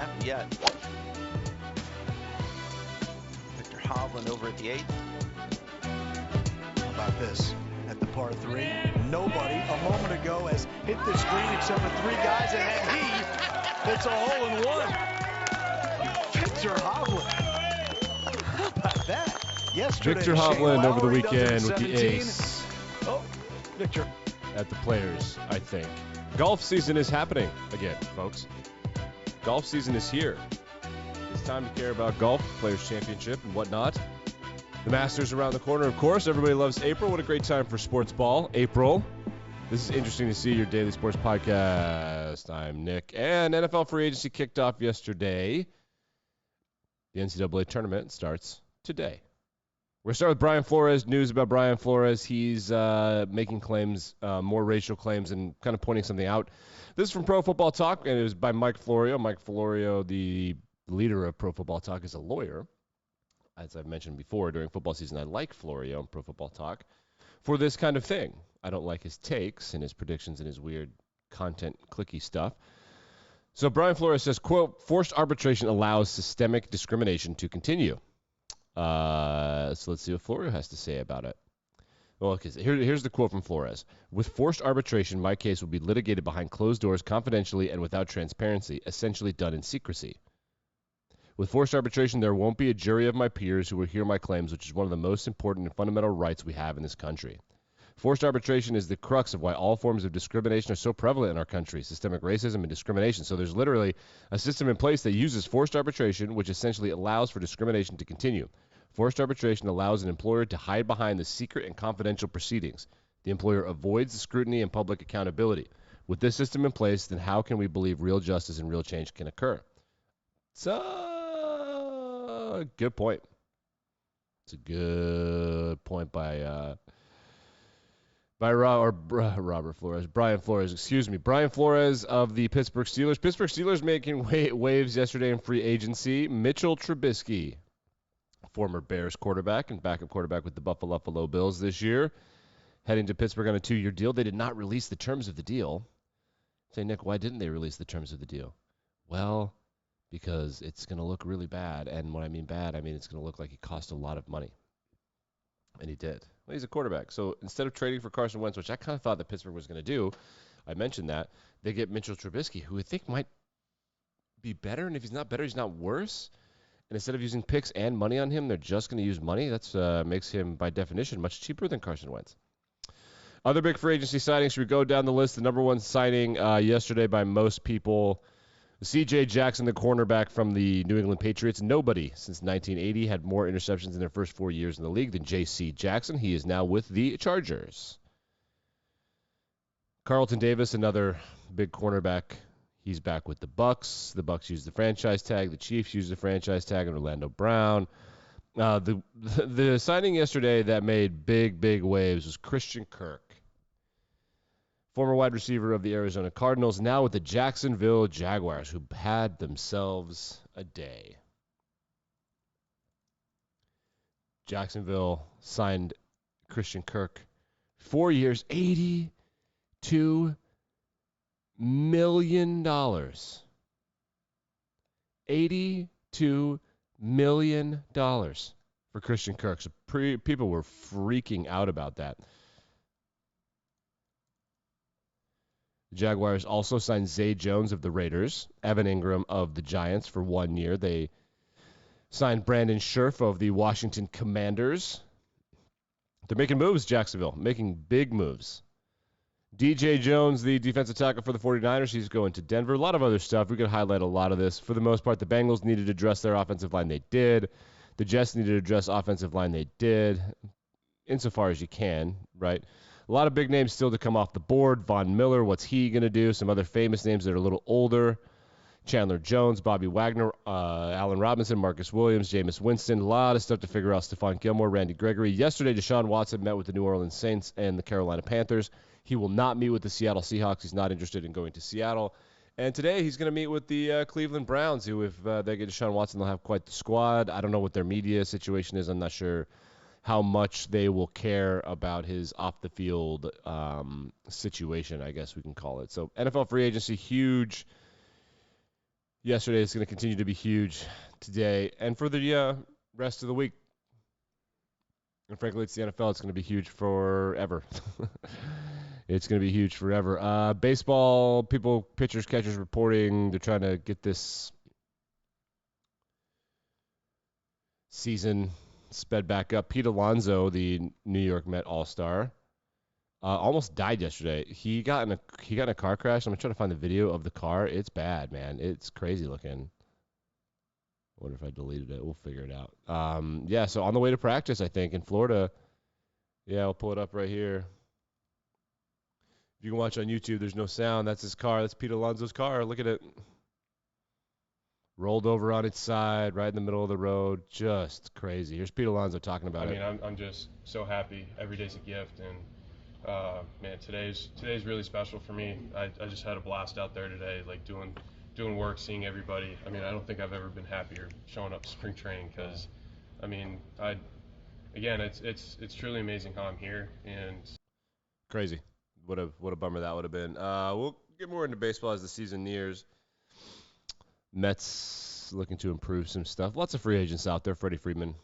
happened yet. Victor Hovland over at the 8th. How about this? At the par 3, nobody a moment ago has hit the screen except for 3 guys, and he hits a hole-in-one. Victor Hovland. How about that? Yesterday, Victor Hovland over the Lowry does it weekend at with the 17. ace Oh, Victor. at the Players, I think. Golf season is happening again, folks. Golf season is here. It's time to care about golf, Players Championship, and whatnot. The Masters around the corner, of course. Everybody loves April. What a great time for sports ball. April. This is Interesting to See, your daily sports podcast. I'm Nick. And NFL free agency kicked off yesterday. The NCAA tournament starts today. We're going to start with Brian Flores. News about Brian Flores. He's making claims, more racial claims, and kind of pointing something out. This is from Pro Football Talk, and it was by Mike Florio. Mike Florio, the leader of Pro Football Talk, is a lawyer. As I've mentioned before, during football season, I like Florio on Pro Football Talk for this kind of thing. I don't like his takes and his predictions and his weird content clicky stuff. So Brian Flores says, quote, forced arbitration allows systemic discrimination to continue. So let's see what Florio has to say about it. Well, here's the quote from Flores. With forced arbitration, my case will be litigated behind closed doors confidentially and without transparency, essentially done in secrecy. With forced arbitration, there won't be a jury of my peers who will hear my claims, which is one of the most important and fundamental rights we have in this country. Forced arbitration is the crux of why all forms of discrimination are so prevalent in our country, systemic racism and discrimination. So there's literally a system in place that uses forced arbitration, which essentially allows for discrimination to continue. Forced arbitration allows an employer to hide behind the secret and confidential proceedings. The employer avoids the scrutiny and public accountability. With this system in place, then how can we believe real justice and real change can occur? It's a good point. It's a good point by Robert Flores. Brian Flores, excuse me. Brian Flores of the Pittsburgh Steelers. Pittsburgh Steelers making waves yesterday in free agency. Mitchell Trubisky, former Bears quarterback and backup quarterback with the Buffalo Bills this year, heading to Pittsburgh on a 2-year deal. They did not release the terms of the deal. Say, Nick, why didn't they release the terms of the deal? Well, because it's going to look really bad. And when I mean bad, I mean it's going to look like he cost a lot of money. And he did. Well, he's a quarterback. So instead of trading for Carson Wentz, which I kind of thought that Pittsburgh was going to do, I mentioned that, they get Mitchell Trubisky, who I think might be better. And if he's not better, he's not worse. And instead of using picks and money on him, they're just going to use money. That makes him, by definition, much cheaper than Carson Wentz. Other big free agency signings, should we go down the list? The number one signing yesterday by most people, C.J. Jackson, the cornerback from the New England Patriots. Nobody since 1980 had more interceptions in their first 4 years in the league than J.C. Jackson. He is now with the Chargers. Carlton Davis, another big cornerback. He's back with the Bucs. The Bucs use the franchise tag. The Chiefs use the franchise tag on Orlando Brown. The signing yesterday that made big waves was Christian Kirk, former wide receiver of the Arizona Cardinals, now with the Jacksonville Jaguars, who had themselves a day. Jacksonville signed Christian Kirk 4 years, $82 million. $82 million for Christian Kirk. So people were freaking out about that. The Jaguars also signed Zay Jones of the Raiders, Evan Ingram of the Giants for 1 year. They signed Brandon Scherf of the Washington Commanders. They're making moves, Jacksonville, making big moves. DJ Jones, the defensive tackle for the 49ers, he's going to Denver. A lot of other stuff. We could highlight a lot of this. For the most part, the Bengals needed to address their offensive line. They did. The Jets needed to address offensive line. They did, insofar as you can, right? A lot of big names still to come off the board. Von Miller, what's he going to do? Some other famous names that are a little older. Chandler Jones, Bobby Wagner, Allen Robinson, Marcus Williams, Jameis Winston. A lot of stuff to figure out. Stephon Gilmore, Randy Gregory. Yesterday, Deshaun Watson met with the New Orleans Saints and the Carolina Panthers. He will not meet with the Seattle Seahawks. He's not interested in going to Seattle. And today he's going to meet with the Cleveland Browns, who, if they get Deshaun Watson, they'll have quite the squad. I don't know what their media situation is. I'm not sure how much they will care about his off-the-field situation, I guess we can call it. So NFL free agency, huge yesterday is going to continue to be huge today and for the rest of the week. And frankly, it's the NFL. It's going to be huge forever. It's going to be huge forever. Baseball, people, pitchers, catchers reporting. They're trying to get this season sped back up. Pete Alonso, the New York Met All-Star, almost died yesterday. He got in a car crash. I'm trying to find the video of the car. It's bad, man. It's crazy looking. I wonder if I deleted it. We'll figure it out. Yeah, so on the way to practice, I think, in Florida. Yeah, I'll pull it up right here. If you can watch on YouTube, there's no sound. That's his car. That's Pete Alonso's car. Look at it. Rolled over on its side, right in the middle of the road. Just crazy. Here's Pete Alonso talking about it. I mean, I'm just so happy. Every day's a gift, and man, today's really special for me. I just had a blast out there today, like doing work, seeing everybody. I mean, I don't think I've ever been happier showing up to spring training because, I mean, it's truly amazing how I'm here and crazy. What a bummer that would have been. We'll get more into baseball as the season nears. Mets looking to improve some stuff. Lots of free agents out there. Freddie Freeman,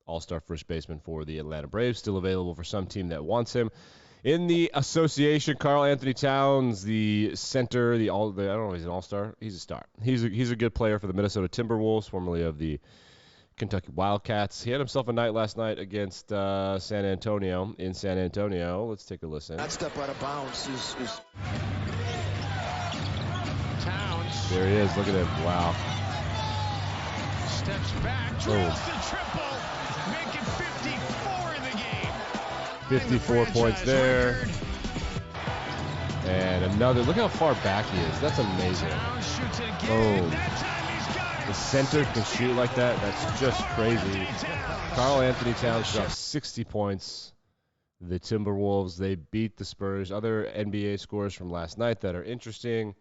all-star first baseman for the Atlanta Braves, still available for some team that wants him. In the association, Karl Anthony Towns, the center, I don't know if he's an all-star. He's a star. He's a good player for the Minnesota Timberwolves, formerly of the Kentucky Wildcats. He had himself a night last night against San Antonio. In San Antonio, let's take a listen. That step out of bounds is... Towns. There he is. Look at him. Wow. Steps back, drills the triple, make it 54 in the game. 54 points there. And another. Look how far back he is. That's amazing. Towns shoots it again. Boom. That time he's got it. The center can shoot like that. That's just crazy. Karl Anthony Towns dropped 60 points. The Timberwolves, they beat the Spurs. Other NBA scores from last night that are interesting.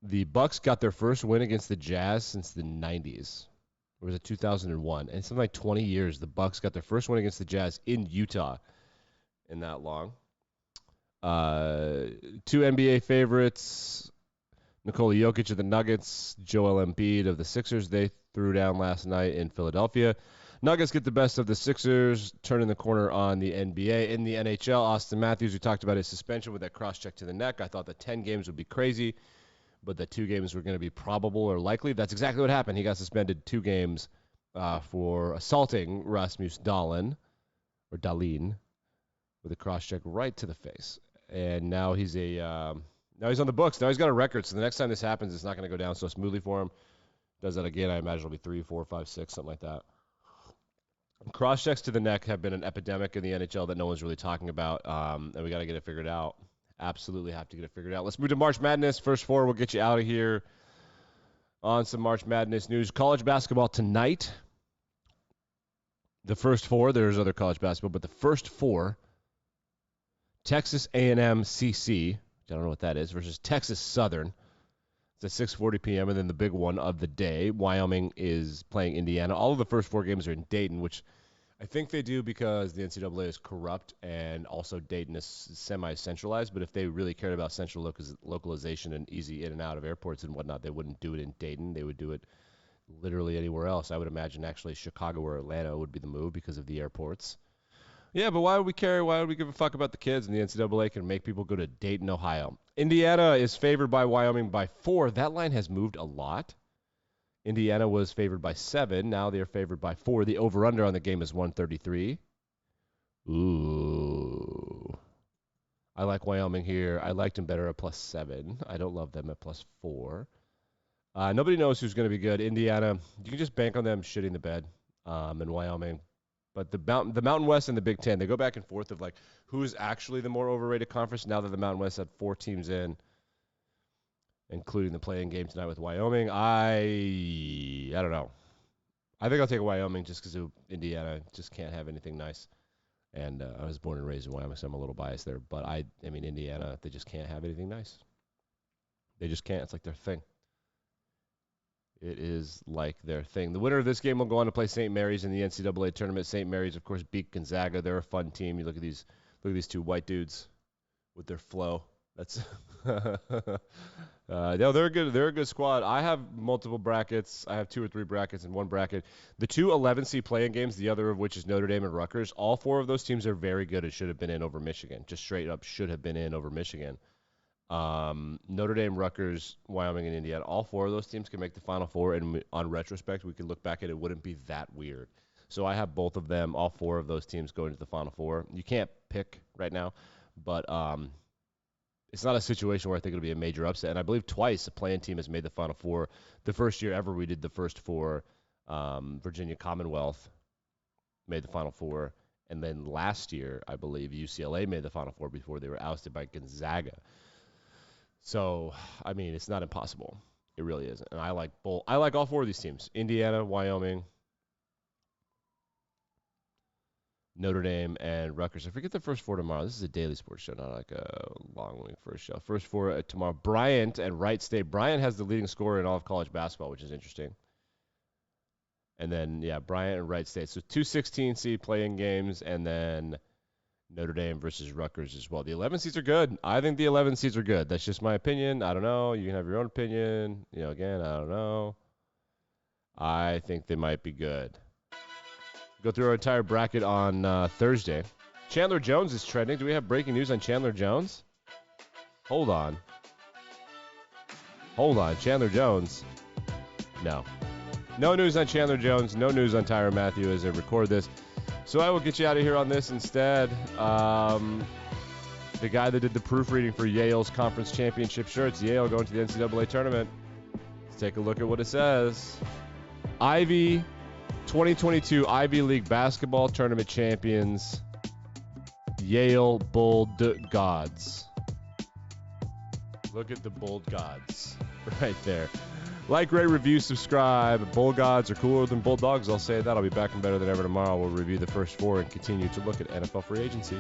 The Bucks got their first win against the Jazz since the 90s. Or was it 2001? And something like 20 years, the Bucks got their first win against the Jazz in Utah in that long. Two NBA favorites, Nikola Jokic of the Nuggets, Joel Embiid of the Sixers. They threw down last night in Philadelphia. Nuggets get the best of the Sixers, turning the corner on the NBA. In the NHL, Austin Matthews, we talked about his suspension with that cross-check to the neck. I thought that 10 games would be crazy, but that 2 games were going to be probable or likely. That's exactly what happened. He got suspended 2 games for assaulting Rasmus Dahlin with a cross-check right to the face. And now he's now he's on the books. Now he's got a record, so the next time this happens, it's not going to go down so smoothly for him. Does that again, I imagine it'll be 3, 4, 5, 6, something like that. Cross-checks to the neck have been an epidemic in the NHL that no one's really talking about, and we got to get it figured out. Absolutely have to get it figured out. Let's move to March Madness. First 4, we'll get you out of here on some March Madness news. College basketball tonight. The first 4, there's other college basketball, but the first 4, Texas A&M CC, I don't know what that is, versus Texas Southern. It's at 6:40 p.m., and then the big one of the day, Wyoming is playing Indiana. All of the first 4 games are in Dayton, which I think they do because the NCAA is corrupt and also Dayton is semi-centralized. But if they really cared about central localization and easy in and out of airports and whatnot, they wouldn't do it in Dayton. They would do it literally anywhere else. I would imagine actually Chicago or Atlanta would be the move because of the airports. Yeah, but why would we care? Why would we give a fuck about the kids? And the NCAA can make people go to Dayton, Ohio. Indiana is favored by Wyoming by 4. That line has moved a lot. Indiana was favored by 7. Now they're favored by 4. The over-under on the game is 133. Ooh. I like Wyoming here. I liked them better at +7. I don't love them at +4. Nobody knows who's going to be good. Indiana, you can just bank on them shitting the bed. And Wyoming. But the Mountain West and the Big Ten, they go back and forth of like who's actually the more overrated conference now that the Mountain West had 4 teams in, including the play-in game tonight with Wyoming. I don't know. I think I'll take Wyoming just because Indiana just can't have anything nice. And I was born and raised in Wyoming, so I'm a little biased there. But I mean, Indiana, they just can't have anything nice. They just can't. It's like their thing. It is like their thing. The winner of this game will go on to play St. Mary's in the NCAA tournament. St. Mary's, of course, beat Gonzaga. They're a fun team. You look at these 2 white dudes with their flow. That's no, they're good. They're a good squad. I have multiple brackets. I have 2 or 3 brackets in one bracket. The 2 11-seed playing games, the other of which is Notre Dame and Rutgers. All 4 of those teams are very good and should have been in over Michigan. Just straight up should have been in over Michigan. Notre Dame, Rutgers, Wyoming, and Indiana. All 4 of those teams can make the Final Four, and on retrospect, we could look back at it. It wouldn't be that weird. So I have both of them, all 4 of those teams going to the Final Four. You can't pick right now, but it's not a situation where I think it'll be a major upset. And I believe twice a playing team has made the Final Four. The first year ever we did the first 4, Virginia Commonwealth made the Final Four. And then last year, I believe, UCLA made the Final Four before they were ousted by Gonzaga. So, I mean, it's not impossible. It really isn't. And I like all 4 of these teams. Indiana, Wyoming, Notre Dame, and Rutgers. I forget the first 4 tomorrow. This is a daily sports show, not like a long-wing first show. First 4 tomorrow. Bryant and Wright State. Bryant has the leading scorer in all of college basketball, which is interesting. And then, yeah, Bryant and Wright State. So 2 16-seed playing games, and then Notre Dame versus Rutgers as well. The 11 seeds are good. I think the 11 seeds are good. That's just my opinion. I don't know. You can have your own opinion. Again, I don't know. I think they might be good. Go through our entire bracket on Thursday. Chandler Jones is trending. Do we have breaking news on Chandler Jones? Hold on. Chandler Jones. No. No news on Chandler Jones. No news on Tyrann Mathieu as I record this. So I will get you out of here on this instead. The guy that did the proofreading for Yale's conference championship shirts, Yale going to the NCAA tournament. Let's take a look at what it says. 2022 Ivy League basketball tournament champions, Yale Bulldogs. Look at the Bulldogs right there. Like, rate, review, subscribe. Bulldogs are cooler than Bulldogs. I'll say that. I'll be back and better than ever tomorrow. We'll review the first 4 and continue to look at NFL free agency.